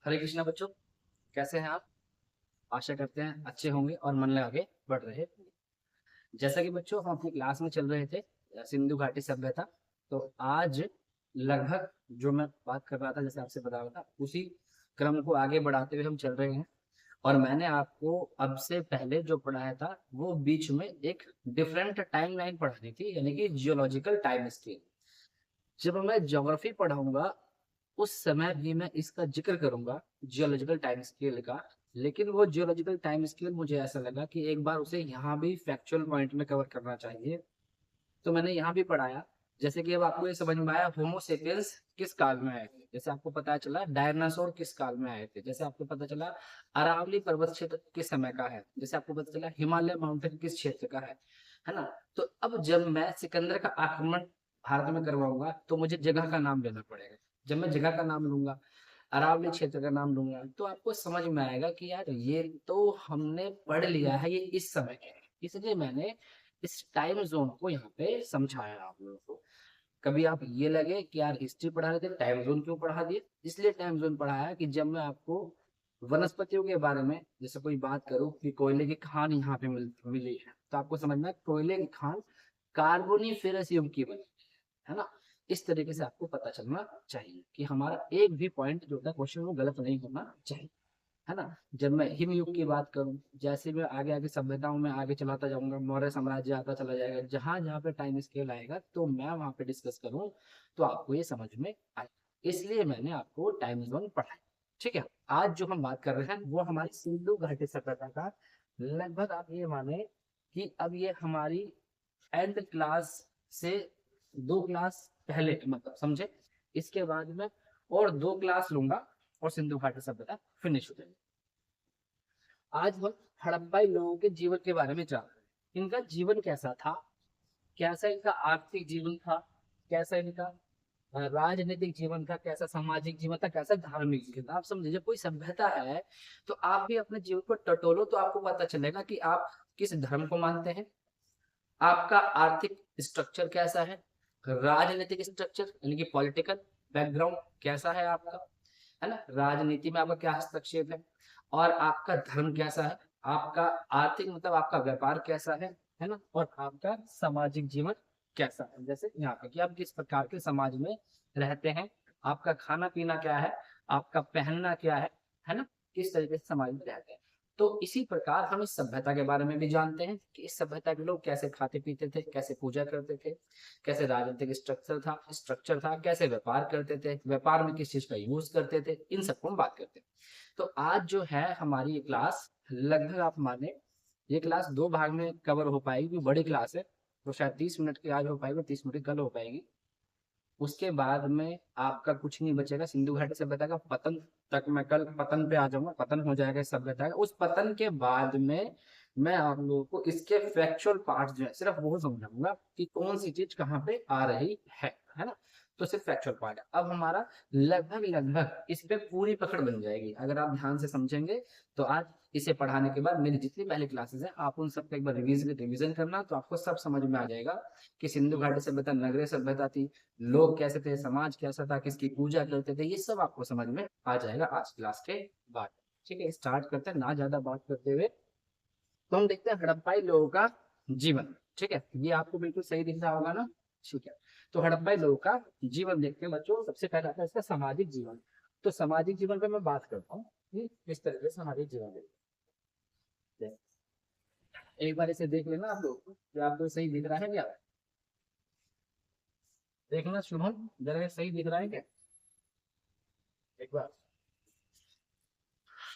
हरे कृष्णा बच्चों, कैसे हैं आप? आशा करते हैं अच्छे होंगे और मन लगा के पढ़ रहे होंगे। जैसा कि बच्चों हम अपनी क्लास में चल रहे थे सिंधु घाटी सभ्यता। तो आज लगभग जो मैं बात कर रहा था, जैसे आपसे बता रहा था, उसी क्रम को आगे बढ़ाते हुए हम चल रहे हैं। और मैंने आपको अब से पहले जो पढ़ाया था वो बीच में एक डिफरेंट टाइम लाइन पढ़ानी थी, यानी कि जियोलॉजिकल टाइम स्केल। जब मैं ज्योग्राफी पढ़ाऊंगा उस समय भी मैं इसका जिक्र करूंगा, जियोलॉजिकल टाइम स्केल का। लेकिन वो जियोलॉजिकल टाइम स्केल मुझे ऐसा लगा कि एक बार उसे यहाँ भी फैक्चुअल पॉइंट में कवर करना चाहिए, तो मैंने यहाँ भी पढ़ाया। जैसे कि अब आपको ये समझ में आया होमोसेपियंस किस काल में आए थे, जैसे आपको पता चला डायनासोर किस काल में आए थे, जैसे आपको पता चला अरावली पर्वत क्षेत्र किस समय का है, जैसे आपको पता चला हिमालय माउंटेन किस क्षेत्र का है ना। तो अब जब मैं सिकंदर का आक्रमण भारत में करवाऊंगा तो मुझे जगह का नाम लेना पड़ेगा। जब मैं जगह का नाम लूंगा, अरावली क्षेत्र का नाम लूंगा, तो आपको समझ में आएगा कि यार ये तो हमने पढ़ लिया है, ये इस समय के है। इसलिए मैंने इस टाइम जोन को यहाँ पे समझाया आप लोगों को। कभी आप ये लगे कि यार हिस्ट्री पढ़ा रहे थे, टाइम जोन क्यों पढ़ा दिए? इसलिए टाइम जोन पढ़ाया कि जब मैं आपको वनस्पतियों के बारे में जैसे कोई बात करूं कि कोयले की खान यहाँ पे मिली है, तो आपको समझना है कोयले की खान कार्बोनिफेरस युग की बनी है ना। इस तरीके से आपको पता चलना चाहिए कि हमारा एक भी पॉइंट जो होता है क्वेश्चन वो गलत नहीं होना चाहिए, है ना। जब मैं हिम युग की बात करूं, जैसे मैं आगे आगे सभ्यताओं में आगे चलाता जाऊंगा, मौर्य साम्राज्य आता चला जाएगा, जहां जहां पे टाइम स्केल आएगा तो मैं वहां पे डिस्कस करूं, तो आपको ये समझ में आए। इसलिए मैंने आपको टाइम जोन पढ़ाया। ठीक है, आज जो हम बात कर रहे हैं वो हमारी सिंधु घाटी सभ्यता का। लगभग आप ये माने कि अब ये हमारी एंड क्लास से 2 क्लास पहले, मतलब समझे। इसके बाद में और 2 क्लास लूंगा और सिंधु घाटी सभ्यता फिनिश हो जाएगी। आज हम हड़प्पाई लोगों के जीवन के बारे में जान रहे हैं। इनका जीवन कैसा था, कैसा इनका आर्थिक जीवन था, कैसा इनका राजनीतिक जीवन था, कैसा सामाजिक जीवन था, कैसा धार्मिक जीवन था। आप समझिए, जब कोई सभ्यता है तो आप भी अपने जीवन को टटोलो तो आपको पता चलेगा कि आप किस धर्म को मानते हैं, आपका आर्थिक स्ट्रक्चर कैसा है, राजनीतिक स्ट्रक्चर यानी कि पॉलिटिकल बैकग्राउंड कैसा है आपका, है ना, राजनीति में आपका क्या हस्तक्षेप है, और आपका धर्म कैसा है, आपका आर्थिक मतलब आपका व्यापार कैसा है ना, और आपका सामाजिक जीवन कैसा है, जैसे यहाँ पे कि आप किस प्रकार के समाज में रहते हैं, आपका खाना पीना क्या है, आपका पहनना क्या है ना, किस तरीके से समाज में रहते हैं। तो इसी प्रकार हम इस सभ्यता के बारे में भी जानते हैं कि इस सभ्यता के लोग कैसे खाते पीते थे, कैसे पूजा करते थे, कैसे राजनीतिक स्ट्रक्चर था, कैसे व्यापार करते थे, व्यापार में किस चीज का यूज करते थे, इन सबको हम बात करते हैं। तो आज जो है हमारी ये क्लास, लगभग आप माने ये क्लास 2 भाग में कवर हो पाएगी, क्योंकि बड़ी क्लास है। तो शायद 30 मिनट की आज हो पाएगी, 30 मिनट की कल हो पाएगी। उसके बाद में आपका कुछ नहीं बचेगा, सिंधु घाटी सभ्यता का पतन तक मैं कल पतन पे आ जाऊंगा, पतन हो जाएगा इस सभ्यता का। उस पतन के बाद में मैं आप लोगों को इसके फैक्चुअल पार्ट जो है सिर्फ वो समझाऊंगा कि कौन सी चीज कहाँ पे आ रही है ना। तो सिर्फ फैक्चुअल पार्ट है। अब हमारा लगभग लगभग इस पे पूरी पकड़ बन जाएगी अगर आप ध्यान से समझेंगे। तो आज इसे पढ़ाने के बाद मेरी जितनी पहले क्लासेस हैं आप उन सबका एक बार रिवीजन करना, तो आपको सब समझ में आ जाएगा कि सिंधु घाटी सभ्यता नगरीय सभ्यता थी, लोग कैसे थे, समाज कैसा था, किसकी पूजा करते थे, ये सब आपको समझ में आ जाएगा आज क्लास के बाद। ठीक है, स्टार्ट करते हैं ना ज्यादा बात करते हुए। तो हम देखते हैं हड़प्पाई लोगों का जीवन। ठीक है, ये आपको बिल्कुल सही दिख रहा होगा ना। ठीक है, तो हड़प्पाई लोगों का जीवन देखते हैं बच्चों। सबसे पहला आता है इसका सामाजिक जीवन। तो सामाजिक जीवन पे मैं बात करता हूँ कि किस तरह से सामाजिक जीवन देखते हैं। एक बार इसे देख लेना आप लोग, कि आपको सही दिख रहा है क्या? देखना शुभम, जरा सही दिख रहा है क्या एक बार?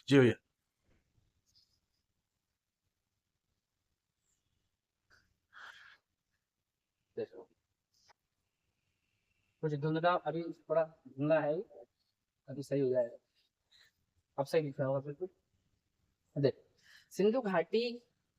जी भैया। देखो, कुछ धुंधला, अभी थोड़ा धुंधला है, अभी सही हो जाएगा। अब सही दिख रहा होगा बिल्कुल। देखो, सिंधु घाटी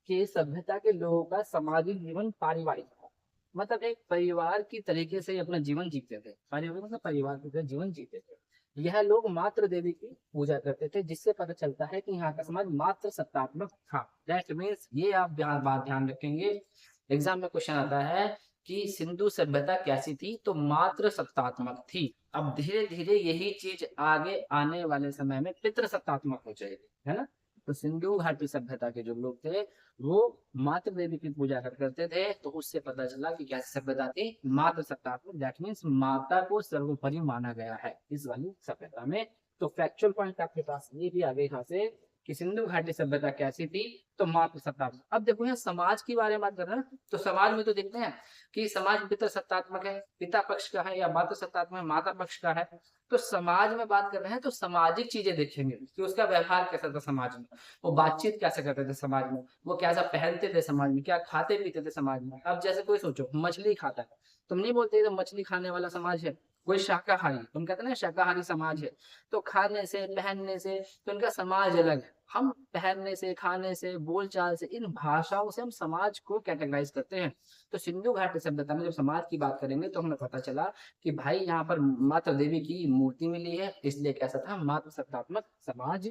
के सभ्यता के लोगों का सामाजिक जीवन पारिवारिक था। मतलब एक परिवार की तरीके से अपना जीवन जीते थे, पारिवारिक मतलब परिवार की तरह जीवन जीते थे। यह लोग मातृ देवी की पूजा करते थे, जिससे पता चलता है कि यहाँ का समाज मातृ सत्तात्मक था। दैट मीन्स ये आप बात ध्यान रखेंगे, एग्जाम में क्वेश्चन आता है कि सिंधु सभ्यता कैसी थी, तो मात्र सत्तात्मक थी। अब धीरे धीरे यही चीज आगे आने वाले समय में पितृ सत्तात्मक हो जाएगी, है ना। तो सिंधु घाटी सभ्यता के जो लोग थे वो मातृ देवी की पूजा करते थे, तो उससे पता चला कि कैसी सभ्यता थी, मातृ सत्तात्मक। दैट मीन्स माता को सर्वोपरि माना गया है इस वाली सभ्यता में। तो फैक्चुअल पॉइंट आपके पास ये भी आ गए यहाँ से कि सिंधु घाटी सभ्यता कैसी थी, तो मातृ सत्तात्मक। अब देखो यहाँ समाज की बारे में बात कर रहे हैं, तो समाज में तो देखते हैं कि समाज पितृ सत्तात्मक है, पिता पक्ष का है, या मातृ सत्तात्मक है, माता पक्ष का है। तो समाज में बात कर रहे हैं तो सामाजिक चीजें देखेंगे कि उसका व्यवहार कैसा था समाज में, वो बातचीत कैसे करते थे समाज में, वो कैसा पहनते थे समाज में, क्या खाते पीते थे समाज में। अब जैसे कोई सोचो मछली खाता है, तुम नहीं बोलते तो मछली खाने वाला समाज है। कोई शाकाहारी, तुम कहते ना शाकाहारी समाज है, तो खाने से पहनने से तो इनका समाज अलग है। हम पहनने से, खाने से, बोलचाल से, इन भाषाओं से हम समाज को कैटेगराइज करते हैं। तो सिंधु घाटी सभ्यता में जब समाज की बात करेंगे तो हमें पता चला कि भाई यहाँ पर माता देवी की मूर्ति मिली है, इसलिए कैसा था, मातृ सत्तात्मक समाज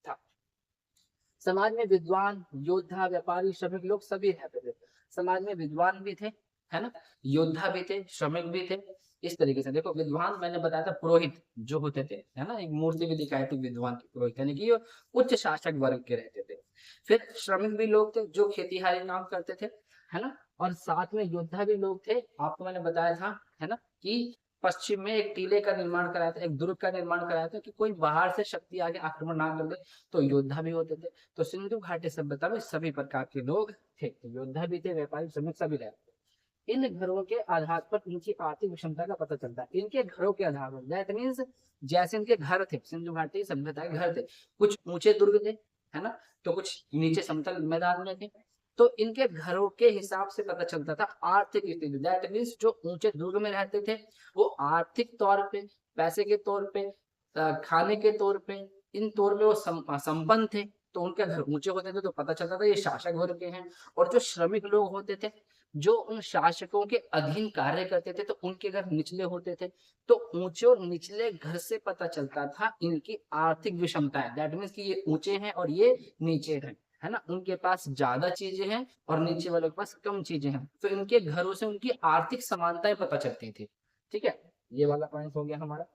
था। समाज में विद्वान, योद्धा, व्यापारी, श्रमिक लोग सभी रहते थे। समाज में विद्वान भी थे, है ना, योद्धा भी थे, श्रमिक भी थे। इस तरीके से देखो, विद्वान मैंने बताया था पुरोहित जो होते थे, है ना, एक मूर्ति भी दिखाई थी विद्वान की, पुरोहित यानी कि उच्च शासक वर्ग के रहते थे। फिर श्रमिक भी लोग थे जो खेती काम करते थे, है ना, और साथ में योद्धा भी लोग थे। आपको मैंने बताया था, है ना, कि पश्चिम में एक टीले का निर्माण कराया था, एक दुर्ग का निर्माण कराया था कि कोई बाहर से शक्ति आगे आक्रमण ना कर दे, तो योद्धा भी होते थे। तो सिंधु घाटी सभ्यता में सभी प्रकार के लोग थे, योद्धा भी थे, व्यापारी, श्रमिक सभी रहते थे। इन घरों के आधार पर इनकी आर्थिक विषमता का पता चलता है। इनके घरों के आधार पर, दैट मीन्स जैसे इनके घर थे, सिंधु घाटी सभ्यता के घर थे, कुछ ऊंचे दुर्ग थे, है ना, तो कुछ नीचे समतल मैदान में थे। तो इनके घरों के हिसाब से पता चलता था आर्थिक स्थिति। दैट मीन्स जो ऊंचे दुर्ग में रहते थे वो आर्थिक तौर पे, पैसे के तौर पे, खाने के तौर पे, इन तौर पे वो संपन्न थे। तो उनके घर ऊंचे होते थे तो पता चलता था ये शासक वर्ग के हैं। और जो श्रमिक लोग होते थे जो उन शासकों के अधीन कार्य करते थे तो उनके घर निचले होते थे। तो ऊंचे और निचले घर से पता चलता था इनकी आर्थिक विषमता है। दैट मीन्स कि ये ऊंचे हैं और ये नीचे हैं, है ना, उनके पास ज्यादा चीजें हैं और नीचे वालों के पास कम चीजें हैं। तो इनके घरों से उनकी आर्थिक समानताएं पता चलती थी। ठीक है, ये वाला पॉइंट हो गया हमारा।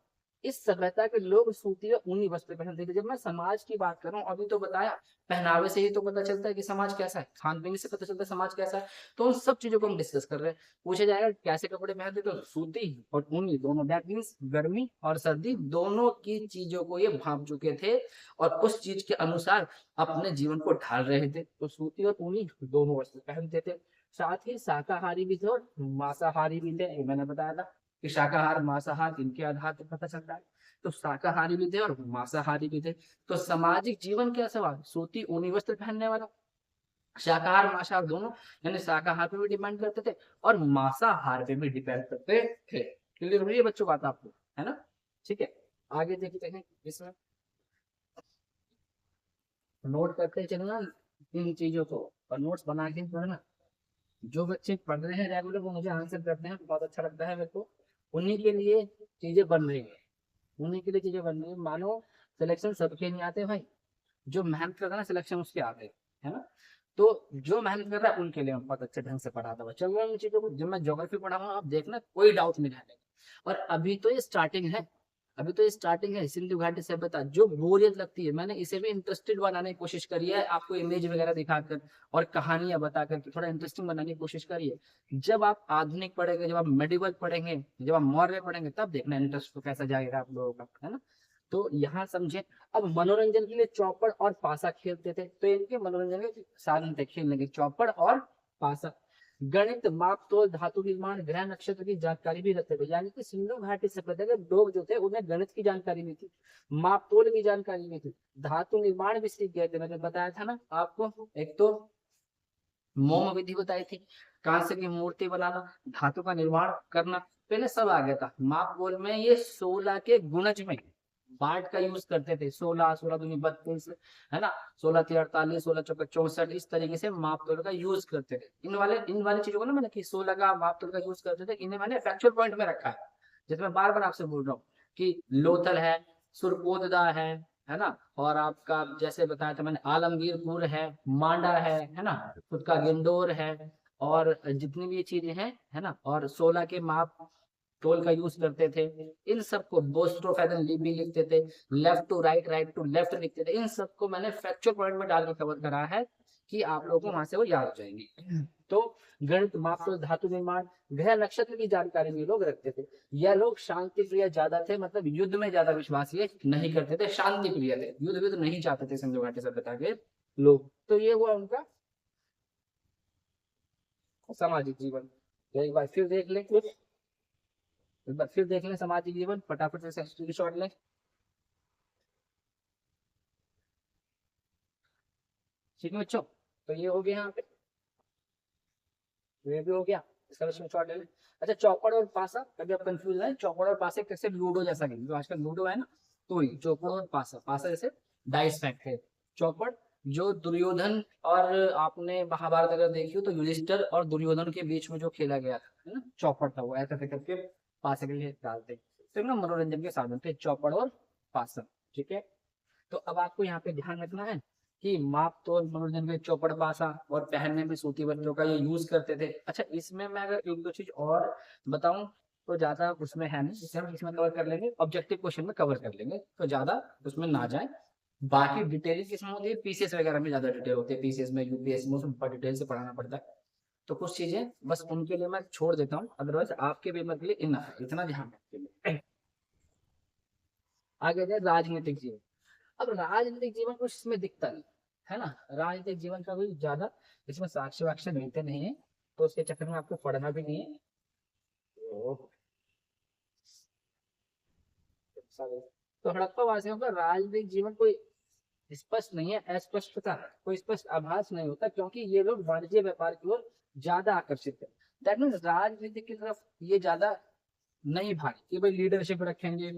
इस सभ्यता के लोग सूती और ऊनी वस्त्र पहनते थे। जब मैं समाज की बात कर रहा हूँ, अभी तो बताया पहनावे से ही तो पता चलता है कि समाज कैसा है, खान पीन से पता चलता है समाज कैसा है। तो उन सब चीजों को हम डिस्कस कर रहे हैं। पूछा जाएगा कैसे कपड़े पहनते, तो सूती और ऊनी दोनों, दैट मीन्स गर्मी और सर्दी दोनों की चीजों को ये भांप चुके थे और उस चीज के अनुसार अपने जीवन को ढाल रहे थे। तो सूती और ऊनी दोनों वस्त्र पहनते थे। साथ ही शाकाहारी भी थे और मांसाहारी भी थे। मैंने बताया था कि शाकाहार मांसाहार इनके आधार पर पता चलता है। तो शाकाहारी भी थे और मांसाहारी भी थे। तो सामाजिक जीवन क्या सवाल, सूती ऊनी वस्त्र पहनने वाला, शाकाहार मांसाहार दोनों, यानी शाकाहार पे भी डिपेंड करते थे और मांसाहार पे भी डिपेंड करते थे। क्लियर हुई है बच्चों बात आपको, है ना। ठीक है, आगे देखते हैं इसमें, नोट करते चलना इन चीजों को और नोट्स बना के पढ़ना। जो बच्चे पढ़ रहे हैं रेगुलर वो मुझे आंसर करते हैं, बहुत अच्छा लगता है मेरे को। उन्हीं के लिए चीजें बन रही है, उन्हीं के लिए चीजें बन रही है। मानो सिलेक्शन सबके नहीं आते भाई, जो मेहनत करता है ना सिलेक्शन उसके आते हैं, है ना। तो जो मेहनत कर रहा है उनके लिए मैं बहुत अच्छे ढंग से पढ़ाता हुआ चल रहा हूँ इन चीजों को। जब मैं ज्योग्राफी पढ़ाऊंगा आप देखना कोई डाउट नहीं रहने। और अभी तो ये स्टार्टिंग है, अभी तो ये स्टार्टिंग है। सिंधु घाटी सभ्यता जो बोरियत लगती है, मैंने इसे भी इंटरेस्टेड बनाने की कोशिश करी है, आपको इमेज वगैरह दिखाकर और कहानियां बताकर थोड़ा इंटरेस्टिंग बनाने की कोशिश करी है। जब आप आधुनिक पढ़ेंगे, जब आप मेडिवल पढ़ेंगे, जब आप मौर्य पढ़ेंगे, तब देखना इंटरेस्ट को कैसा जाएगा आप लोगों का, है ना। तो यहाँ समझे। अब मनोरंजन के लिए चौपड़ और पासा खेलते थे, तो इनके मनोरंजन के साधन थे खेलने के, चौपड़ और पासा। गणित, माप तोल, धातु निर्माण, ग्रह नक्षत्र की जानकारी भी रखते थे। यानी कि सिंधु घाटी सभ्यता के लोग जो थे उन्हें गणित की जानकारी भी थी, माप तोल की जानकारी भी थी, धातु निर्माण भी सीख गए थे। मैंने बताया था ना आपको, एक तो मोम विधि बताई थी, कांस्य की मूर्ति बनाना, धातु का निर्माण करना, पहले सब आ गया था। माप तोल में ये 16 के गुणज में बाट का यूज करते थे, 16 16 दूनी 32, है ना, 16 3 48, 16 चौका 64, इस तरीके से माप तोल का यूज करते थे। इन वाली चीजों को ना मैंने कि 16 का माप तोल का यूज करते थे, इन्हें मैंने फैक्चुअल पॉइंट में रखा है। जैसे मैं बार बार आपसे बोल रहा हूँ कि लोथल है, सुरपोतदा है ना, और आपका जैसे बताया था मैंने आलमगीरपुर है, मांडा है ना, खुद का गिंडोर है, और जितनी भी ये चीजें हैं, है ना, और 16 के माप टोल का यूज करते थे, इन सबको बोस्ट्रोफेदन लिपि लिखते थे, left to right, right to left लिखते थे, इन सबको मैंने फैक्चुअल पॉइंट में डालकर कवर करा है कि आप लोगों को वहां से वो याद हो जाएंगी। तो गणित, मापतोल, धातु निर्माण, ग्रह नक्षत्र की जानकारी भी लोग रखते थे। यह लोग शांति प्रिय ज्यादा थे, मतलब युद्ध में ज्यादा विश्वास ये नहीं करते थे, शांति प्रिय थे, युद्ध नहीं चाहते थे सिंधु घाटी सभ्यता के लोग। तो ये हुआ उनका सामाजिक जीवन। तो एक बार फिर देख लें, एक बार फिर देख लें सामाजिक जीवन, फटाफट से स्क्रीनशॉट लें। ठीक है बच्चों, तो ये हो गया यहाँ पे, ये भी हो गया, इसका स्क्रीनशॉट ले लें। अच्छा, चौपड़ और पासा, कभी आप कंफ्यूज है, चौपड़ और पासा कैसे लूडो जैसा गेम, जो आजकल लूडो है ना, तो ही चौपड़ और पासा, पासा जैसे डाइस फैक्ट है, चौपड़ जो दुर्योधन और आपने महाभारत अगर देखी हो तो युधिष्ठिर और दुर्योधन के बीच में जो खेला गया था, है ना, चौपड़ था वो, ऐसे ऐसे करके पासे के लिए डालते, तो ना मनोरंजन के साधन थे चौपड़ और पासा। ठीक है, तो अब आपको यहाँ पे ध्यान रखना है कि माप तोल मनोरंजन के चौपड़ पासा और पहनने में सूती वस्त्रों का ये यूज करते थे। अच्छा, इसमें मैं अगर एक दो चीज और बताऊं तो ज्यादा उसमें है नहीं, इसे हम इसमें कवर कर लेंगे, ऑब्जेक्टिव क्वेश्चन में कवर कर लेंगे, तो ज्यादा उसमें ना जाए। बाकी डिटेलिंग किसमें होती है, पीसीएस वगैरह में ज्यादा डिटेल होती है, पीसीएस में, यूपीएससी में उसमें बहुत डिटेल से पढ़ाना पड़ता है। तो कुछ चीजें बस उनके लिए मैं छोड़ देता हूँ, अदरवाइज आपके पेपर के लिए इनफ है, इतना ध्यान रखिए। आगे जाए राजनीतिक जीवन। अब राजनीतिक जीवन कुछ इसमें दिखता नहीं है ना, राजनीतिक जीवन का कोई ज्यादा इसमें साक्ष्य वाक्ष्य मिलते नहीं है, तो उसके चक्कर में आपको पढ़ना भी नहीं है। तो हड़प्पा वासियों का राजनीतिक जीवन कोई स्पष्ट नहीं है, अस्पष्टता, कोई स्पष्ट आभास नहीं होता, क्योंकि ये लोग वाणिज्य व्यापार की ओर ज्यादा आकर्षित है। दैट मीन्स राजनीति की तरफ ये ज्यादा नहीं भागे कि भाई लीडरशिप रखेंगे,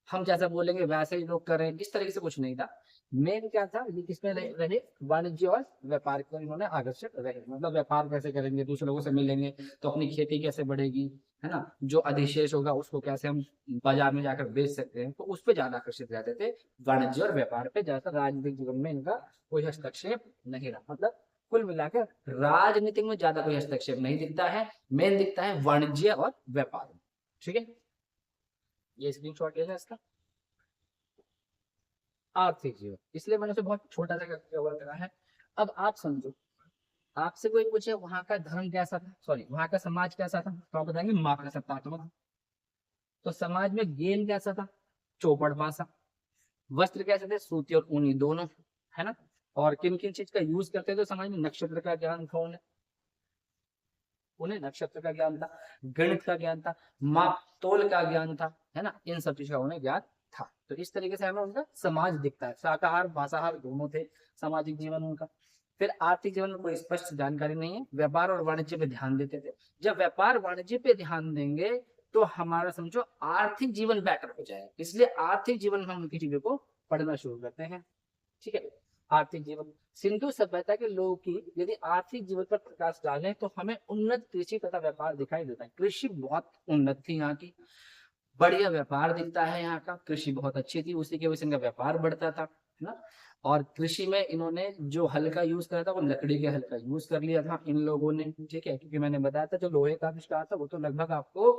हम जैसा बोलेंगे वैसे ही लोग कर रहे हैं, इस तरीके से कुछ नहीं था। मेन क्या था, ये किसमें रहे, वाणिज्य और व्यापार को इन्होंने आकर्षित रहे, मतलब व्यापार कैसे करेंगे, दूसरे लोगों से मिलेंगे तो अपनी खेती कैसे बढ़ेगी, है ना, जो अधिशेष होगा उसको कैसे हम बाजार में जाकर बेच सकते हैं, तो उस पर ज्यादा आकर्षित रहते थे, वाणिज्य और व्यापार पे ज्यादा। राजनीतिक जीवन में इनका कोई हस्तक्षेप नहीं रहा, मतलब कुल मिलाकर राजनीतिक में ज्यादा कोई हस्तक्षेप नहीं दिखता है, मेन दिखता है वाणिज्य और व्यापार। ठीक है, ये स्क्रीनशॉट लेना इसका। आर्थिक जीवन, इसलिए मैंने उसे बहुत छोटा सा कवर करा है। अब आप समझो, आपसे कोई पूछे वहां का धर्म कैसा था, सॉरी वहां का समाज कैसा था, तो आप बताएंगे मात्र सत्तात्मक। तो समाज में गेम कैसा था, चौपड़ पासा। वस्त्र कैसे थे, सूती और ऊनी दोनों, है ना। और किन किन चीज का यूज करते थे तो समाज में, नक्षत्र का ज्ञान था उन्हें, नक्षत्र का ज्ञान था, गणित का ज्ञान था, माप तोल का ज्ञान था, है ना, इन सब चीज का उन्हें ज्ञान था। तो इस तरीके से हमें उनका समाज दिखता है, शाकाहार मांसाहार दोनों थे सामाजिक जीवन उनका। फिर आर्थिक जीवन में कोई स्पष्ट जानकारी नहीं है, व्यापार और वाणिज्य पे ध्यान देते थे। जब व्यापार वाणिज्य पे ध्यान देंगे तो हमारा समझो आर्थिक जीवन बेटर हो जाएगा, इसलिए आर्थिक जीवन में हम उनकी चीजों को पढ़ना शुरू करते हैं। ठीक है, आर्थिक जीवन, सिंधु सभ्यता के लोगों की यदि आर्थिक जीवन पर प्रकाश डालें तो हमें उन्नत कृषि तथा व्यापार दिखाई देता है। कृषि बहुत उन्नत थी यहाँ की, बढ़िया व्यापार दिखता है यहाँ का, कृषि बहुत अच्छी थी, उसी की वजह से इनका व्यापार बढ़ता था, है ना। और कृषि में इन्होंने जो हल का यूज करा था वो लकड़ी के हल का यूज कर लिया था इन लोगों ने। ठीक है, क्योंकि मैंने बताया था जो लोहे का आविष्कार था वो तो लगभग आपको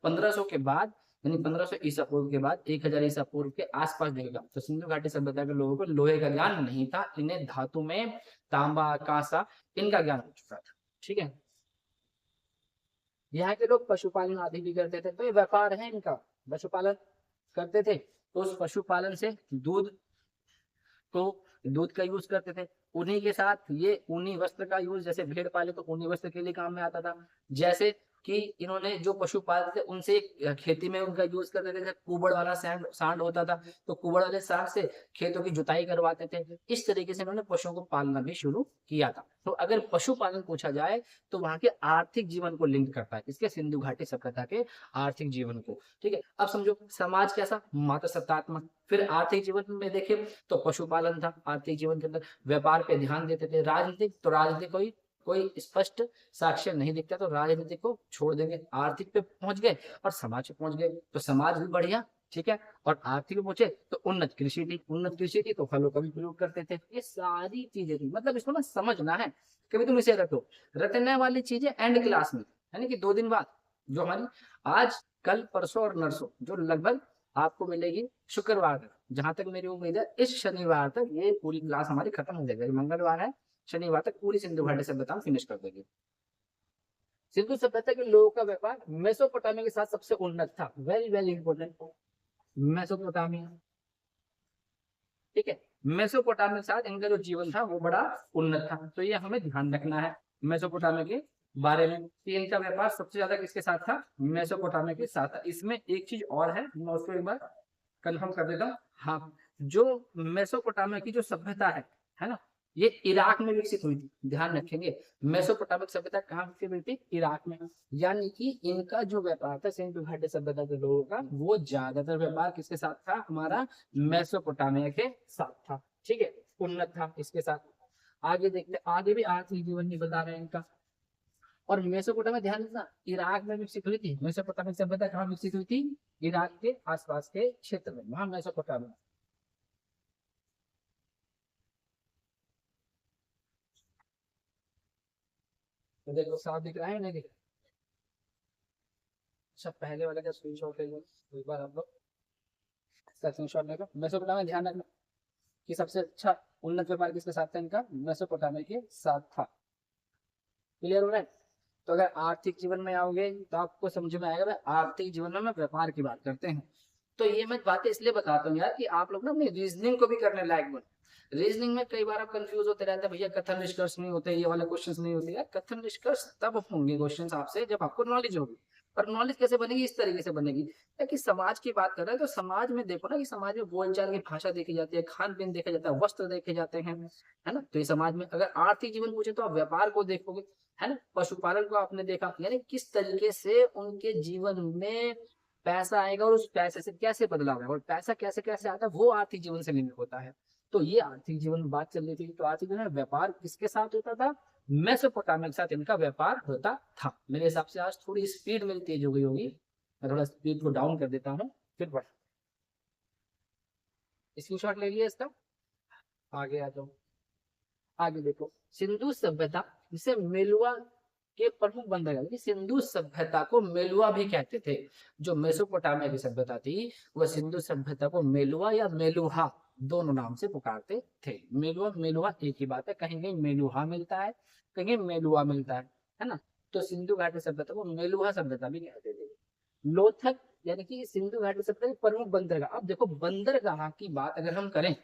1500 के बाद, यानी 1500 ईसा पूर्व के बाद 1000 ईसा पूर्व के आसपास देखेगा। तो सिंधु घाटी सभ्यता के लोगों को लोहे का ज्ञान नहीं था, इन्हें धातु में तांबा कांसा इनका ज्ञान हो चुका था। ठीक है, यहाँ के लोग पशुपालन आदि भी करते थे, तो ये व्यापार है इनका, पशुपालन करते थे, तो उस पशुपालन से दूध, तो दूध का यूज करते थे। उन्हीं के साथ ये ऊनी वस्त्र का यूज, जैसे भेड़ पाले तो ऊनी वस्त्र के लिए काम में आता था। जैसे कि इन्होंने जो पशु पालते थे उनसे खेती में उनका यूज करते थे, जैसे कुबड़ वाला सांड सांड होता था, तो कुबड़ वाले सांड से खेतों की जुताई करवाते थे। इस तरीके से इन्होंने पशुओं को पालना भी शुरू किया था। तो अगर पशुपालन पूछा जाए तो वहां के आर्थिक जीवन को लिंक करता है, इसके सिंधु घाटी सभ्यता के आर्थिक जीवन को। ठीक है, अब समझो समाज कैसा, मात्र सत्तात्मक। फिर आर्थिक जीवन में देखे तो पशुपालन था आर्थिक जीवन के अंदर, व्यापार पे ध्यान देते थे। राजनीतिक, तो राजनीतिक कोई स्पष्ट साक्ष्य नहीं दिखता, तो राजनीति को छोड़ देंगे, आर्थिक पे पहुंच गए और समाज पे पहुंच गए, तो समाज भी बढ़िया ठीक है। और आर्थिक में पूछे तो उन्नत कृषि थी, उन्नत कृषि थी तो फलों का भी प्रयोग करते थे। ये सारी चीजें थी, मतलब इसको ना समझना है। कभी तुम इसे रखो, रटने वाली चीजें एंड क्लास में, यानी कि 2 दिन बाद जो हमारी आज कल परसों और नरसों जो लगभग आपको मिलेगी शुक्रवार तक, जहां तक मेरी उम्मीद है इस शनिवार तक ये पूरी क्लास हमारी खत्म हो जाएगी। मंगलवार है, शनिवार तक पूरी सिंधु घाटी सभ्यता फिनिश कर देगी। सिंधु सभ्यता के लोगों का व्यापार मेसोपोटामिया के साथ सबसे उन्नत था। वेरी वेरी इंपॉर्टेंट, मेसोपोटामिया, ठीक है। मेसोपोटामिया के साथ इनका जो जीवन था वो बड़ा उन्नत था, तो ये हमें ध्यान रखना है मेसोपोटामिया के बारे में कि इनका व्यापार सबसे ज्यादा किसके साथ था, मेसोपोटामिया के साथ था। इसमें एक चीज और है, मैं उसको एक बार कंफर्म कर देता हूँ। हाँ, जो मेसोपोटामिया की जो सभ्यता है ना, ये इराक में विकसित हुई थी। ध्यान रखेंगे, मेसोपोटामिक सभ्यता कहाँ विकसित हुई थी, इराक में। यानी कि इनका जो व्यापार था सिंधु घाटी सभ्यता के लोगों का, वो ज्यादातर व्यापार किसके साथ था, हमारा मेसोपोटामिया के साथ था, ठीक है, उन्नत था इसके साथ। आगे देखते, आगे भी आर्थिक जीवन नहीं बता रहे हैं इनका। और मेसोपोटामिया ध्यान रखना इराक में विकसित हुई थी। मेसोपोटामिक सभ्यता कहाँ विकसित हुई थी, इराक के आसपास के क्षेत्र में, वहां मेसोपोटामिया। तो देखो साफ दिख रहा है नहीं दिख रहा। अच्छा, पहले वाला का स्क्रीनशॉट ले लो एक बार आप लोग, इसका स्क्रीनशॉट ले लो। मेसोपोटामिया ध्यान रखना कि सबसे अच्छा उन्नत व्यापार किसके साथ था, इनका मेसोपोटामिया के साथ था। क्लियर हो रहा है। तो अगर आर्थिक जीवन में आओगे तो आपको समझ में आएगा भाई आर्थिक जीवन में व्यापार की बात करते हैं। तो ये मैं बातें इसलिए बताता हूँ यार कि आप लोग ना अपनी रीजनिंग को भी करने लायक बने। रीजनिंग में कई बार आप कंफ्यूज होते रहते हैं, भैया कथन निष्कर्ष नहीं होते, ये वाले क्वेश्चंस नहीं होते। यार कथन निष्कर्ष तब होंगे क्वेश्चंस आपसे जब आपको नॉलेज होगी। और नॉलेज कैसे बनेगी, इस तरीके से बनेगी कि समाज की बात कर रहे हैं तो समाज में देखो ना कि समाज में बोलचाल की भाषा देखी जाती है, खान पीन देखा जाता है, वस्त्र देखे जाते हैं, है ना। तो ये समाज में अगर आर्थिक जीवन पूछे तो आप व्यापार को देखोगे, है ना। पशुपालन को आपने देखा, यानी किस तरीके से उनके जीवन में पैसा आएगा और उस पैसे से कैसे बदलाव है और पैसा कैसे कैसे आता है, वो आर्थिक जीवन से लिंक होता है। तो ये आर्थिक जीवन बात चल रही थी। तो आर्थिक जीवन में व्यापार किसके साथ होता था, मेसोपोटामिया के साथ इनका व्यापार होता था। मेरे हिसाब से आज थोड़ी स्पीड मेरी तेज हो गई होगी, मैं थोड़ा स्पीड को डाउन कर देता हूँ, फिर बढ़। स्क्रीनशॉट ले लिया इसका, आगे आ जाओ। आगे देखो, सिंधु सभ्यता जिसे मेलुआ के प्रमुख बंदरगाह, सिंधु सभ्यता को मेलुआ भी कहते थे। जो मेसोपोटामिया की सभ्यता थी वह सिंधु सभ्यता को मेलुआ या मेलुहा दोनों नाम से पुकारते थे। मेलुआ मेलुहा एक ही बात है, कहीं कहीं मेलुहा मिलता है, कहीं मेलुआ मिलता है ना। तो सिंधु घाटी सभ्यता को मेलुहा सभ्यता भी कहते थे। लोथक यानी कि सिंधु घाटी सभ्यता के प्रमुख बंदरगाह। अब देखो बंदरगाह की बात अगर हम करें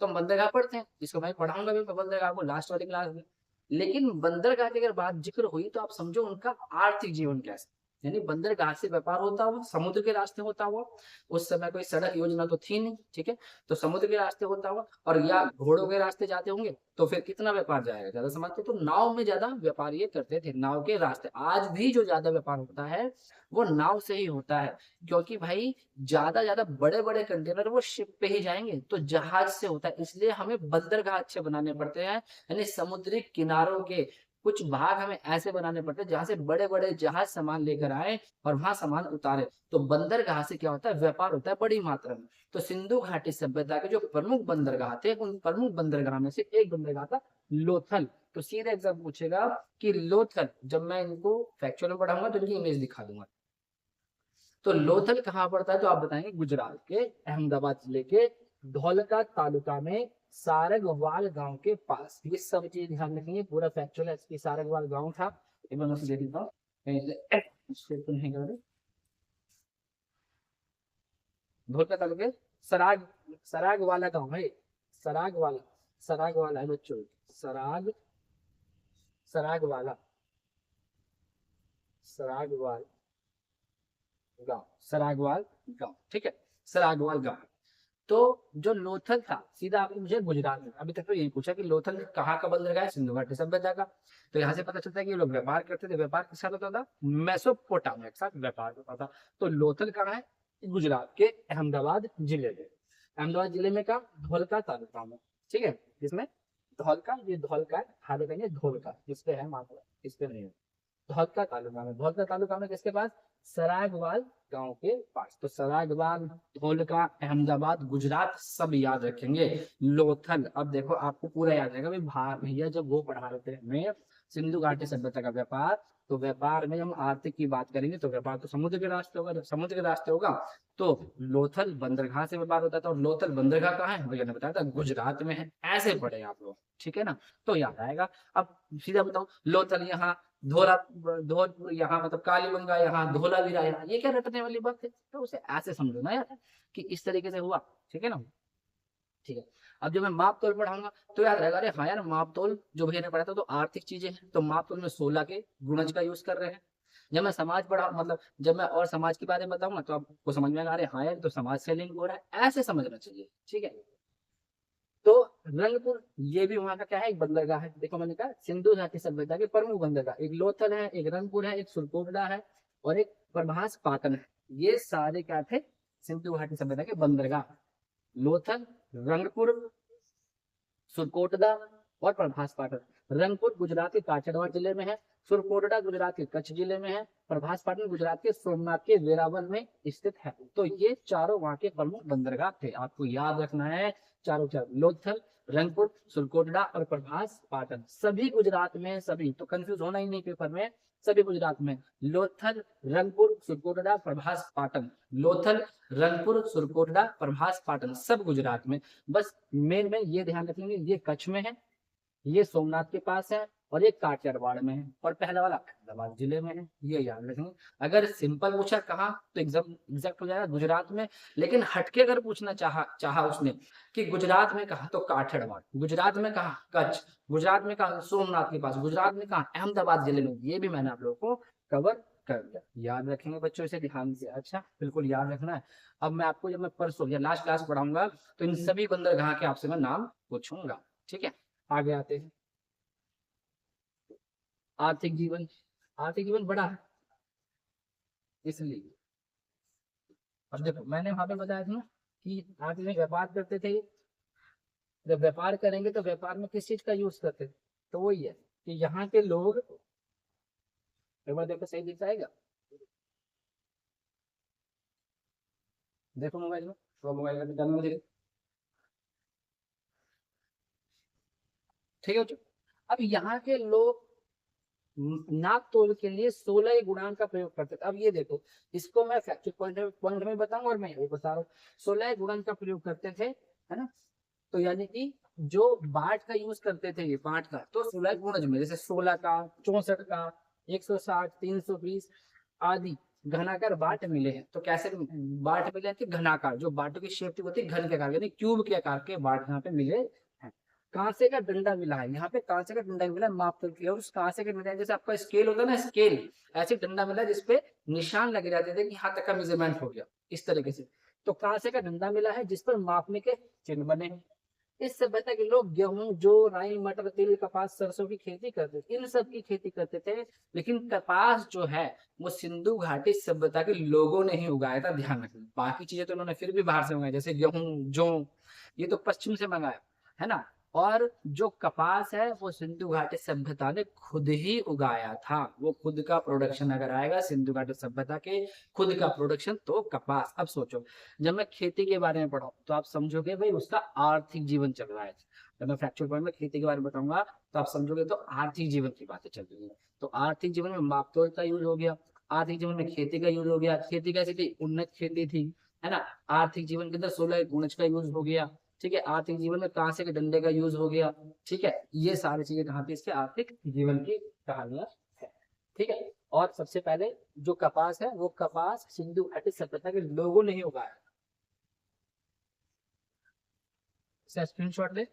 तो हम बंदरगाह पढ़ते हैं, जिसको मैं पढ़ाऊंगा भी बंदरगाह को लास्ट वाली क्लास में। लेकिन बंदरगाह की अगर बात जिक्र हुई तो आप समझो उनका आर्थिक जीवन कैसे, यानी बंदरगाह से व्यापार होता हुआ, समुद्र के रास्ते होता हुआ। उस समय कोई सड़क योजना तो थी नहीं, ठीक है। तो समुद्र के रास्ते होता हुआ और या घोड़ों के रास्ते जाते होंगे तो फिर कितना व्यापार जाएगा, ज्यादा समझते। तो नाव में ज्यादा व्यापार ये करते थे, नाव के रास्ते। आज भी जो ज्यादा व्यापार होता है वो नाव से ही होता है, क्योंकि भाई ज्यादा बड़े बड़े कंटेनर वो शिप पे ही जाएंगे, तो जहाज से होता है। इसलिए हमें बंदरगाह अच्छे बनाने पड़ते हैं, यानी समुद्री किनारों के कुछ भाग हमें ऐसे बनाने पड़ते हैं जहां से बड़े बड़े जहाज सामान लेकर आए और वहां सामान उतारे। तो बंदरगाह से क्या होता है, व्यापार होता है बड़ी मात्रा में। तो सिंधु घाटी सभ्यता के जो प्रमुख बंदरगाह थे, उन प्रमुख बंदरगाह में से एक बंदरगाह था लोथल। तो सीधा एग्जाम पूछेगा कि लोथल, जब मैं इनको फैक्चुअल में पढ़ाऊंगा तो इनकी इमेज दिखा दूंगा। तो लोथल कहाँ पड़ता है, तो आप बताएंगे गुजरात के अहमदाबाद जिले के धौलका तालुका में सारगवाल गांव के पास। ये सब चीज ध्यान रखेंगे, पूरा फैक्चुअल है इसकी। सारगवाल गांव था, एक बार मैं देख लेता हूँ कहीं से तो नहीं कर रहे। धौलका तालुके सराग, सराग वाला गांव है, सराग वाला, सराग वाला है बच्चों, सराग, सराग वाला, सराग वाला गांव, सरागवाल गांव, ठीक है, सरागवाल गांव। तो जो लोथल था, सीधा आपने मुझे गुजरात में, अभी तक तो यही पूछा कि लोथल कहाँ का बंदरगाह है, सिंधु घाटी सभ्यता का। तो यहाँ से पता चलता है कि ये लोग व्यापार करते थे। व्यापार किस साथ होता था, मेसोपोटामिया के साथ व्यापार होता था। तो लोथल कहाँ है, गुजरात के अहमदाबाद जिले में। अहमदाबाद जिले में का धोलका तालुका में, ठीक है। जिसमें धौलका, ये धौलका है, हाल कहेंगे धोलका, जिसपे है मात्र, इस पे नहीं है। धौलका तालुका में, धौलका तालुका में किसके पास, सरागवाल गांव के पास। तो सरायबाग, धोलका, अहमदाबाद, गुजरात सब याद रखेंगे। लोथल, अब देखो आपको पूरा याद रहेगा भाई, भैया जब वो पढ़ा रहे थे हमें सिंधु घाटी सभ्यता का व्यापार, तो व्यापार में हम आर्थिक की बात करेंगे तो व्यापार तो समुद्र के रास्ते होगा, समुद्र के रास्ते होगा तो लोथल बंदरगाह से व्यापार होता था। और लोथल बंदरगाह कहाँ है भैया ने बताया था, गुजरात में है। ऐसे पढ़े आप लोग, ठीक है ना, तो याद आएगा। अब सीधा बताओ, लोथल यहाँ, धोला, धोल यहाँ, मतलब कालीबंगा यहाँ, धोलावीरा यहाँ, ये क्या रटने वाली बात है, तो उसे ऐसे समझो ना यार कि इस तरीके से हुआ, ठीक है ना। ठीक है, अब जब मैं माप तोल पढ़ाऊंगा तो याद रहेगा, अरे हाँ यार माप तोल जो भैया ने पढ़ा था तो आर्थिक चीजें हैं, तो माप तोल में 16 के गुणज का यूज कर रहे हैं। जब मैं समाज पढ़ा, मतलब जब मैं और समाज के बारे में बताऊंगा तो आपको समझ में आएगा, अरे हाँ यार तो समाज से लिंक हो रहा है, ऐसे समझना चाहिए, ठीक है। तो रंगपुर ये भी वहां का क्या है, एक बंदरगाह है। देखो मैंने कहा सिंधु घाटी सभ्यता के प्रमुख बंदरगाह, एक लोथल है, एक रंगपुर है, एक सुरकोटड़ा है और एक प्रभास पाटन है। ये सारे क्या थे, सिंधु घाटी सभ्यता के बंदरगाह। लोथल, रंगपुर, सुरकोटड़ा और प्रभास पाटन। रंगपुर गुजरात के काठियावाड़ जिले में है, सुरकोटड़ा गुजरात के कच्छ जिले में है, प्रभास पाटन गुजरात के सोमनाथ के वेरावल में स्थित है। तो ये चारों वहां के प्रमुख बंदरगाह थे, आपको याद रखना है। चारों चार, लोथल, रंगपुर, सुरकोटड़ा और प्रभास पाटन, सभी गुजरात में, सभी तो कंफ्यूज होना ही नहीं पेपर में, सभी गुजरात में। लोथल, रंगपुर, सुरकोटड़ा, प्रभास पाटन, लोथल, रंगपुर, सुरकोटड़ा, प्रभास पाटन, सब गुजरात में। बस मेन में ये ध्यान रखेंगे, ये कच्छ में है, ये सोमनाथ के पास है और ये काठियावाड़ में है, और पहला वाला अहमदाबाद जिले में है, ये याद रखेंगे। अगर सिंपल पूछा कहाँ तो एग्जाम एग्जैक्ट हो जाएगा गुजरात में, लेकिन हटके अगर पूछना चाहा उसने कि गुजरात में कहा तो काठियावाड़, गुजरात में कहा कच्छ, गुजरात में कहा सोमनाथ के पास, गुजरात में कहा अहमदाबाद जिले में, ये भी मैंने आप लोगों को कवर कर दिया। याद रखेंगे बच्चों, इसे ध्यान से, अच्छा बिल्कुल याद रखना है। अब मैं आपको जब मैं परसों या लास्ट क्लास पढ़ाऊंगा तो इन सभी बंदरगाह के आपसे मैं नाम पूछूंगा, ठीक है। आगे आते हैं, आर्थिक जीवन। आर्थिक जीवन बड़ा है इसलिए, अब देखो मैंने वहां पे बताया था ना कि आर्थिक में व्यापार करते थे, जब व्यापार करेंगे तो व्यापार में किस चीज का यूज करते थे, तो वही है कि यहाँ के लोग, एक बार देखो सही दिख जाएगा, देखो मोबाइल में, तो मोबाइल में डालने में देखो, ठीक है बच्चों। अब यहाँ के लोग नाप तोल के लिए 16 गुणांक का प्रयोग करते थे। अब ये देखो, इसको मैं फैक्चुअल पॉइंट में बताऊंगा और मैं ये बता रहा हूँ, 16 गुणांक का प्रयोग करते थे, है ना। तो यानी कि जो बाट का यूज करते थे, ये बाट का तो 16 गुणज में, जैसे 16 का, 64 का, 160, 320 आदि घनाकार बाट मिले हैं। तो कैसे बाट मिले हैं कि घनाकार, जो बाटों की शेप होती है घन के आकार, यानी क्यूब के आकार के बाट यहाँ पे मिले हैं। कांसे का डंडा मिला है, यहाँ पे कांसे का डंडा मिला है माप तोल के, और उस कांसे के डंडा, जैसे आपका स्केल होता है ना, स्केल ऐसे डंडा मिला है जिसपे निशान लगे रहते थे कि यहाँ तक का मेजरमेंट हो गया, इस तरीके से। तो कांसे का डंडा मिला है जिस पर मापने के चिन्ह बने हैं। इस सभ्यता के लोग गेहूं, जौ, राई, मटर, तिल, कपास, सरसों की खेती करते थे, इन सब की खेती करते थे। लेकिन कपास जो है वो सिंधु घाटी सभ्यता के लोगों ने ही उगाया था, ध्यान रखना। बाकी चीजें तो उन्होंने फिर भी बाहर से मंगाई, जैसे गेहूं, जौ, ये तो पश्चिम से मंगाया, है ना। और जो कपास है वो सिंधु घाटी सभ्यता ने खुद ही उगाया था, वो खुद का प्रोडक्शन अगर आएगा सिंधु घाटी सभ्यता के खुद का प्रोडक्शन, तो कपास। अब सोचो, जब मैं खेती के बारे में पढ़ाऊं तो आप समझोगे भाई उसका आर्थिक जीवन चल रहा है। जब मैं फैक्चुअल पॉइंट में खेती के बारे में बताऊंगा तो आप समझोगे तो आर्थिक जीवन की बातें चल रही है। तो आर्थिक जीवन में मापतोल का यूज हो गया, आर्थिक जीवन में खेती का यूज हो गया, खेती कैसी थी, उन्नत खेती थी, है ना। आर्थिक जीवन के अंदर 16 गुणज का यूज हो गया, ठीक है। आर्थिक जीवन में कांसे के डंडे का यूज हो गया, ठीक है। ये सारी चीजें कहाँ पे इसके आर्थिक जीवन की कहानियां है, ठीक है। और सबसे पहले जो कपास है वो कपास सिंधु घाटी सभ्यता के लोगों ने ही उगाया। स्क्रीनशॉट ले।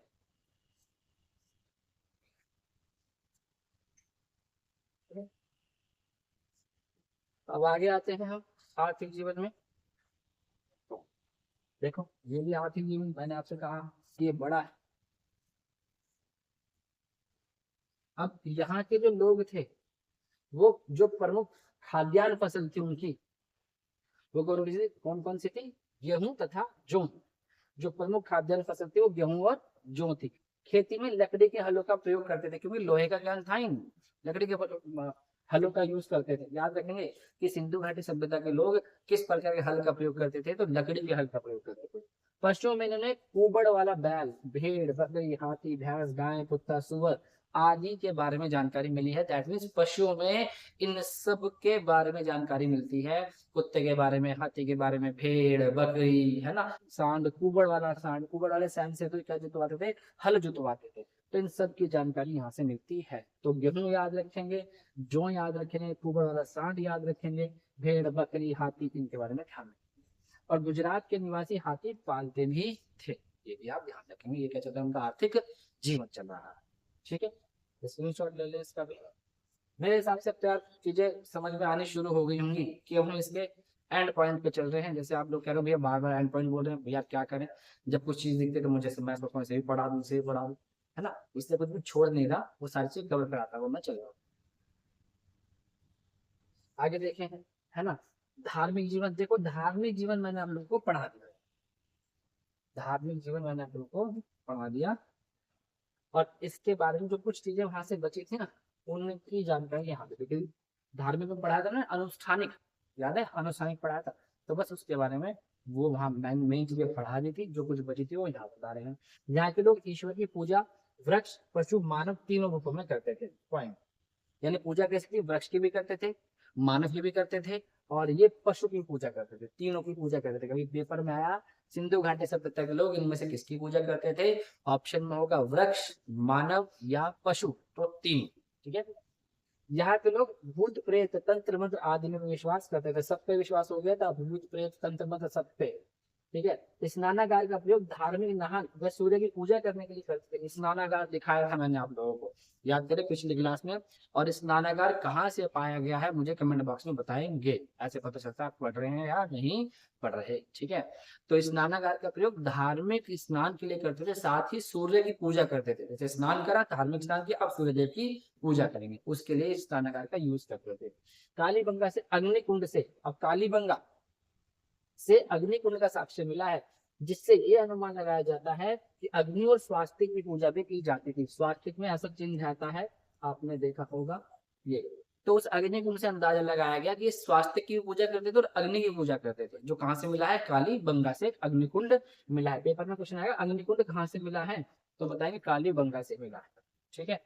अब आगे आते हैं हम आर्थिक जीवन में। देखो ये भी आर्थिक जीवन, मैंने आपसे कहा कि ये बड़ा है। अब यहाँ के जो लोग थे वो जो प्रमुख खाद्यान्न फसल थी उनकी, वो कौन कौन सी थी, गेहूं तथा जौ। जो प्रमुख खाद्यान्न फसल थी वो गेहूं और जौ थी। खेती में लकड़ी के हलों का प्रयोग करते थे, क्योंकि लोहे का ज्ञान था ही नहीं, लकड़ी के हलों का यूज करते थे। याद रखेंगे कि सिंधु घाटी सभ्यता के लोग किस प्रकार के हल का प्रयोग करते थे, तो लकड़ी के हल का प्रयोग करते थे। पशुओं में इन्होंने कुबड़ वाला बैल, भेड़, बकरी, हाथी, भैंस, गाय, कुत्ता, सुअर आदि के बारे में जानकारी मिली है। दैट मीन्स पशुओं में इन सब के बारे में जानकारी मिलती है। कुत्ते के बारे में, हाथी के बारे में, भेड़, बकरी, है ना, सांड, कुबड़ वाले सांड से तो क्या जुतवाते थे, हल जुतवाते थे। तो इन सब की जानकारी यहाँ से मिलती है। तो गेहूं याद रखेंगे, जौ याद रखेंगे, कुबड़ वाला सांड याद रखेंगे, भेड़, बकरी, हाथी, इनके बारे में ध्यान रखेंगे। और गुजरात के निवासी हाथी पालते भी थे, ये भी आप ध्यान रखेंगे। ये क्या चल रहा है, उनका आर्थिक जीवन चल रहा है। ठीक है, स्क्रीनशॉट ले लें इसका भी। मेरे हिसाब से अब तो यार चीजें समझ में आनी शुरू हो गई होंगी कि हम इसके एंड पॉइंट पे चल रहे हैं। जैसे आप लोग कह रहे हो भैया बार बार एंड पॉइंट बोल रहे हैं, भैया क्या करें, जब कुछ चीज दिखते तो मुझे मैं सोचता हूँ इसे भी पढ़ा दूं, इसे भी पढ़ा दूं, है ना। इसलिए कुछ भी छोड़ नहीं रहा, वो सारी चीज कवर कराता हुआ मैं चल रहा हूँ। आगे देखें, है ना। धार्मिक जीवन, देखो धार्मिक जीवन मैंने आप लोगों को पढ़ा दिया, धार्मिक जीवन मैंने आप लोगों को पढ़ा दिया। और इसके बारे में जो कुछ चीजें वहां से बची थी ना, उनकी जानकारी यहाँ पे, क्योंकि धार्मिक में पढ़ाया था ना, अनुष्ठानिक, याद है अनुष्ठानिक पढ़ाया था, तो बस उसके बारे में वो वहाँ मेन चीजें पढ़ा दी थी। जो कुछ बची थी वो यहाँ बता रहे हैं। यहाँ के लोग ईश्वर की पूजा वृक्ष, पशु, मानव तीनों रूपों में करते थे। पॉइंट, यानी पूजा कैसे थी, वृक्ष की भी करते थे, मानव की भी करते थे, और ये पशु की पूजा करते थे, तीनों की पूजा करते थे। कभी पेपर में आया सिंधु घाटी सभ्यता के लोग इनमें से किसकी पूजा करते थे, ऑप्शन में होगा वृक्ष, मानव या पशु, तो तीन। ठीक है, यहाँ के लोग भूत प्रेत तंत्र मंत्र आदि में विश्वास करते थे। सब पे विश्वास हो गया था, भूत प्रेत तंत्र मंत्र सब पे। ठीक है, स्नानागार का प्रयोग धार्मिक नहान व सूर्य की पूजा करने के लिए करते थे। स्नानागार दिखाया था मैंने आप लोगों को, याद करें पिछली क्लास में। और स्नानागार कहाँ से पाया गया है मुझे कमेंट बॉक्स में बताएंगे, ऐसे पता चलता है आप पढ़ रहे हैं या नहीं पढ़ रहे। ठीक है, तो स्नानागार का प्रयोग धार्मिक स्नान के लिए करते थे, साथ ही सूर्य की पूजा करते थे। जैसे स्नान करा, धार्मिक स्नान किया, अब सूर्यदेव की पूजा करेंगे, उसके लिए स्नानागार का यूज करते थे। कालीबंगा से अग्निकुंड से, अब कालीबंगा से अग्निकुंड का साक्ष्य मिला है, जिससे ये अनुमान लगाया जाता है कि अग्नि और स्वास्तिक की पूजा भी की जाती थी। स्वास्तिक में ऐसा चिन्ह रहता है, आपने देखा होगा ये। तो उस अग्निकुंड से अंदाजा लगाया गया कि स्वास्तिक की पूजा करते थे और अग्नि की पूजा करते थे। जो कहाँ से मिला है, कालीबंगा से अग्निकुंड मिला है। पेपर में क्वेश्चन आएगा अग्निकुंड कहाँ से मिला है, तो बताएंगे कालीबंगा से मिला है। ठीक है,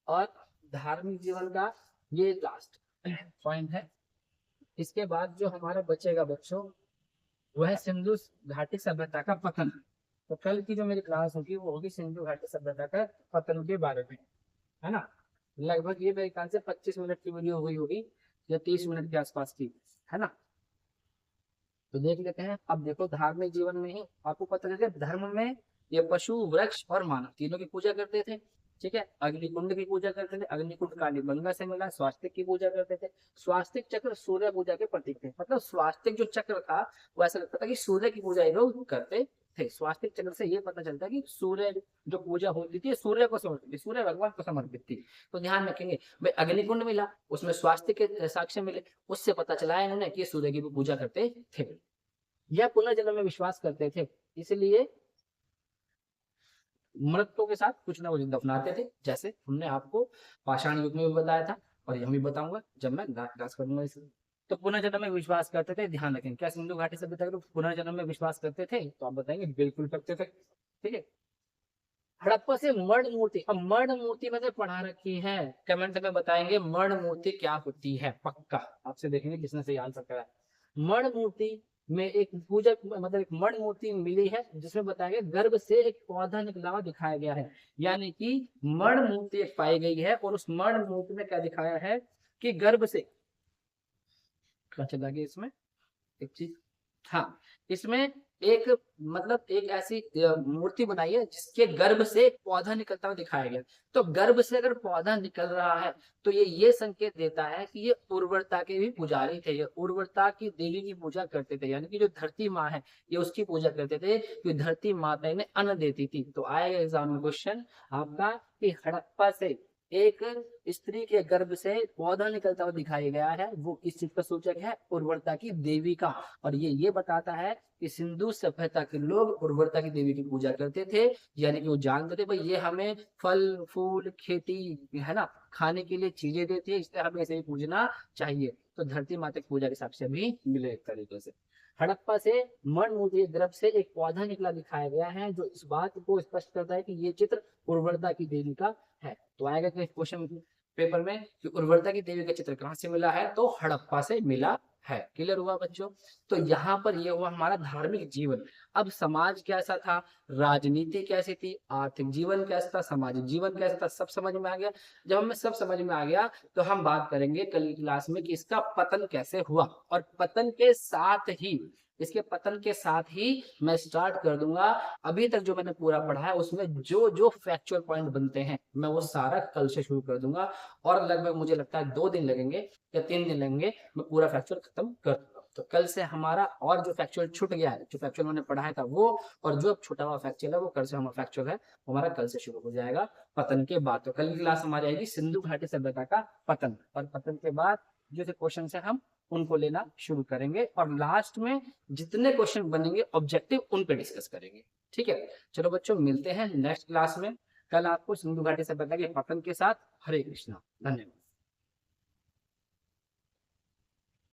और धार्मिक जीवन का ये लास्ट पॉइंट है। इसके बाद जो हमारा बचेगा बच्चों, वह सिंधु घाटी सभ्यता का पतन। तो कल की जो मेरी क्लास होगी वो होगी सिंधु घाटी सभ्यता का पतन के बारे में, है ना। लगभग ये मेरे ख्याल से 25 मिनट की वीडियो हुई होगी या 30 मिनट के आसपास की, है ना। तो देख लेते हैं। अब देखो धार्मिक जीवन में ही आपको पता चल गया, धर्म में ये पशु, वृक्ष और मानव तीनों की पूजा करते थे। ठीक है, अग्निकुंड की पूजा करते थे, अग्निकुंड कालीबंगा से मिला। स्वास्तिक की पूजा करते थे, स्वास्तिक चक्र सूर्य पूजा के प्रतीक थे। मतलब स्वास्तिक जो चक्र था वो ऐसा लगता था कि सूर्य की पूजा ये लोग करते थे। स्वास्तिक चक्र से ये पता चलता है कि सूर्य जो पूजा होती थी सूर्य को समर्पित थी, सूर्य भगवान को समर्पित थी। तो ध्यान रखेंगे भाई, अग्निकुंड मिला, उसमें स्वास्तिक के साक्ष्य मिले, उससे पता चला है इन्होंने कि सूर्य की भी पूजा करते थे। यह पुनर्जन्म में विश्वास करते थे, इसलिए मृतकों के साथ कुछ ना कुछ दफनाते थे। जैसे हमने आपको पाषाण युग में भी बताया था, और यह भी बताऊंगा जब मैं क्लास करूंगा इसमें। तो पुनर्जन्म में विश्वास करते थे, ध्यान रखें। क्या सिंधु घाटी सभ्यता के लोग पुनर्जन्म में विश्वास करते थे, तो आप बताएंगे बिल्कुल करते थे। ठीक है, हड़प्पा से मर्ण मूर्ति। अब मर्ण मूर्ति मैंने पढ़ा रखी है, कमेंट में बताएंगे मर्ण मूर्ति क्या होती है। पक्का आपसे देखेंगे किसने सही आंसर करा है। मर्ण मूर्ति में एक पूजा, मतलब एक मर्ण मूर्ति मिली है जिसमें बताया गया गर्भ से एक पौधा निकला हुआ दिखाया गया है। यानी कि मर्ण मूर्ति एक पाई गई है, और उस मर्ण मूर्ति में क्या दिखाया है कि गर्भ से, क्या चला गया इसमें एक चीज, हाँ, इसमें एक, मतलब एक ऐसी मूर्ति बनाई है जिसके गर्भ से एक पौधा निकलता हुआ दिखाया गया। तो गर्भ से अगर पौधा निकल रहा है तो ये संकेत देता है कि ये उर्वरता के भी पुजारी थे, ये उर्वरता की देवी की पूजा करते थे। यानी कि जो धरती माँ है ये उसकी पूजा करते थे, क्योंकि धरती माता इन्हें अन्न देती थी। तो आएगा एग्जाम में क्वेश्चन आपका कि हड़प्पा से एक स्त्री के गर्भ से पौधा निकलता हुआ दिखाया गया है, वो किस चीज का सूचक है? उर्वरता की देवी का। और ये बताता है कि सिंधु सभ्यता के लोग उर्वरता की देवी की पूजा करते थे, यानी कि वो जानते थे भाई ये हमें फल फूल खेती है ना खाने के लिए चीजें देती है, इसलिए हमें इसे भी पूजना चाहिए। तो धरती माता की पूजा के हिसाब से भी मिले एक तरीके से। हड़प्पा से मणिमूत्र द्रव से एक पौधा निकला दिखाया गया है, जो इस बात को स्पष्ट करता है कि ये चित्र उर्वरता की देवी का है। तो आएगा क्वेश्चन पेपर में कि उर्वरता की देवी का चित्र कहाँ से मिला है? तो हड़प्पा से मिला है। क्लियर हुआ बच्चों? तो यहाँ पर ये हुआ हमारा धार्मिक जीवन। अब समाज कैसा था, राजनीति कैसी थी, आर्थिक जीवन कैसा था, सामाजिक जीवन कैसा था, सब समझ में आ गया। जब हमें सब समझ में आ गया तो हम बात करेंगे कल की क्लास में कि इसका पतन कैसे हुआ। और पतन के साथ ही इसके पतन के साथ ही मैं स्टार्ट कर दूंगा, अभी तक जो मैंने पूरा पढ़ा है उसमें जो जो फैक्चुअल पॉइंट बनते हैं मैं वो सारा कल से शुरू कर दूंगा। और लगभग मुझे लगता है 2 दिन लगेंगे या 3 दिन लगेंगे, मैं पूरा फैक्चुअल खत्म कर दूंगा। तो कल से हमारा और जो फैक्चुअल छूट गया है, जो फैक्चुअल मैंने पढ़ाया था वो, और जो अब छूटा हुआ फैक्चुअल है वो कल से हमारा फैक्चुअल है हमारा कल से शुरू हो जाएगा पतन के बाद। तो कल की क्लास हमारी आएगी सिंधु घाटी सभ्यता का पतन, और पतन के बाद जो क्वेश्चन है हम उनको लेना शुरू करेंगे, और लास्ट में जितने क्वेश्चन बनेंगे ऑब्जेक्टिव उन पे डिस्कस करेंगे। ठीक है, चलो बच्चों मिलते हैं नेक्स्ट क्लास में। कल आपको सिंधु घाटी सभ्यता के पतन के साथ। हरे कृष्णा, धन्यवाद।